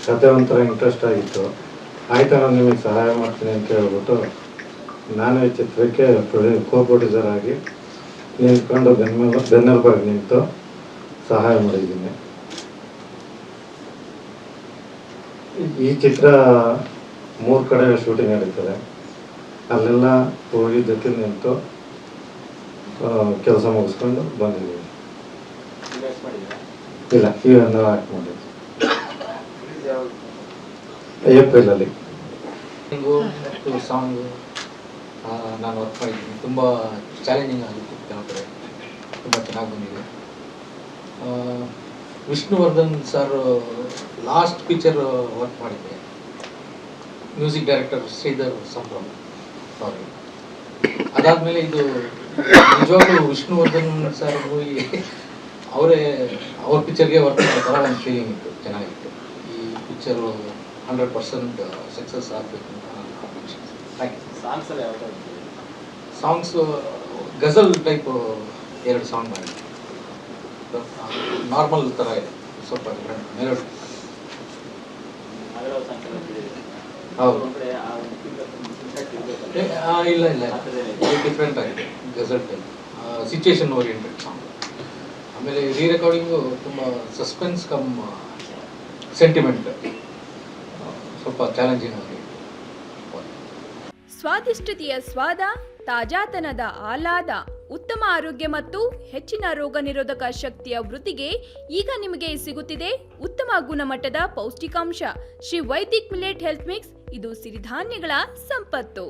ಕತೆ ಒಂಥರ ಇಂಟ್ರೆಸ್ಟ್ ಆಗಿತ್ತು. ಆಯ್ತು ನಾನು ನಿಮಗೆ ಸಹಾಯ ಮಾಡ್ತೀನಿ ಅಂತ ಹೇಳ್ಬಿಟ್ಟು ನಾನು ಈ ಚಿತ್ರಕ್ಕೆ ಕೋ-ಪ್ರೊಡ್ಯೂಸರ್ ಆಗಿ ನಿಂತ್ಕೊಂಡು ಬೆನ್ನೆಲುಬಾಗಿ ನಿಂತು ಸಹಾಯ ಮಾಡಿದ್ದೀನಿ. ಈ ಚಿತ್ರ 3 ಕಡೆ ಶೂಟಿಂಗ್ ನಡೀತದೆ. ಅಲ್ಲೆಲ್ಲ ಹೋಗಿ ಜೊತೆ ನಿಂತು ಕೆಲಸ ಮುಗಿಸ್ಕೊಂಡು ಬಂದಿದ್ದೀವಿ. ಇಲ್ಲ, ಇವೆಲ್ಲ ಆ್ಯಕ್ಟ್ ಮಾಡಿದ್ವಿ ಏಪ್ರಿಲಲ್ಲಿ. ಮತ್ತು ಸಾಂಗು ನಾನು ವರ್ಕ್ ಮಾಡಿದ್ದೀನಿ. ತುಂಬ ಚಾಲೆಂಜಿಂಗ್ ಆಗಿತ್ತು. ಕೆಲವು ಕಡೆ ತುಂಬ ಚೆನ್ನಾಗಿ ಬಂದಿದೆ. Vishnuvardhan sir last picture work ಮಾಡಿದ್ದೆ. ಮ್ಯೂಸಿಕ್ ಡೈರೆಕ್ಟರ್ ಶ್ರೀಧರ್ ಸಂಭ್ರಮ್ ಸಾರಿ. ಅದಾದಮೇಲೆ ಇದು ನಿಜವಾಗ್ಲೂ ವಿಷ್ಣುವರ್ಧನ್ ಸರ್ ಮೂವಿ ಅವ್ರ ಪಿಕ್ಚರ್ಗೆ ವರ್ಕ್ ಮಾಡೋ ಥರ ಒಂದು ಫೀಲಿಂಗ್ ಇತ್ತು. ಚೆನ್ನಾಗಿತ್ತು. ಈ ಪಿಕ್ಚರು 100% ಸಕ್ಸಸ್ ಆಗಬೇಕು ಅಂತ ನಾನು ಥ್ಯಾಂಕ್ ಯು. ಸಾಂಗ್ಸು ಗಜಲ್ ಟೈಪ್ 2 ಸಾಂಗ್ ಮಾಡಿದೆ. ನಾರ್ಮಲ್ ಥರ ಇದೆ, ಸ್ವಲ್ಪ ಡಿಫ್ರೆಂಟ್ ಮೆಲೋಡಿ. ಹೌದು, ಇಲ್ಲ ಡಿಫ್ರೆಂಟ್ ಆಗಿದೆ. ಗಜಲ್ ಟೈಪ್ ಸಿಚುವೇಶನ್ ಓರಿಯೆಂಟೆಡ್ ಸಾಂಗ್. ಆಮೇಲೆ ರೀರೆಕಾರ್ಡಿಂಗು ತುಂಬ ಸಸ್ಪೆನ್ಸ್ ಕಮ್ ಸೆಂಟಿಮೆಂಟ್, ಸ್ವಲ್ಪ ಚಾಲೆಂಜಿಂಗ್ ಆಗಿದೆ. ಸ್ವಾದಿಷ್ಟತೆಯ ಸ್ವಾದ, ತಾಜಾತನದ ಆಹ್ಲಾದ, ಉತ್ತಮ ಆರೋಗ್ಯ ಮತ್ತು ಹೆಚ್ಚಿನ ರೋಗ ನಿರೋಧಕ ಶಕ್ತಿಯ ವೃದ್ಧಿಗೆ ಈಗ ನಿಮಗೆ ಸಿಗುತ್ತಿದೆ ಉತ್ತಮ ಗುಣಮಟ್ಟದ ಪೌಷ್ಟಿಕಾಂಶ. Shri Vaidik millet health mix. ಇದು ಸಿರಿಧಾನ್ಯಗಳ ಸಂಪತ್ತು.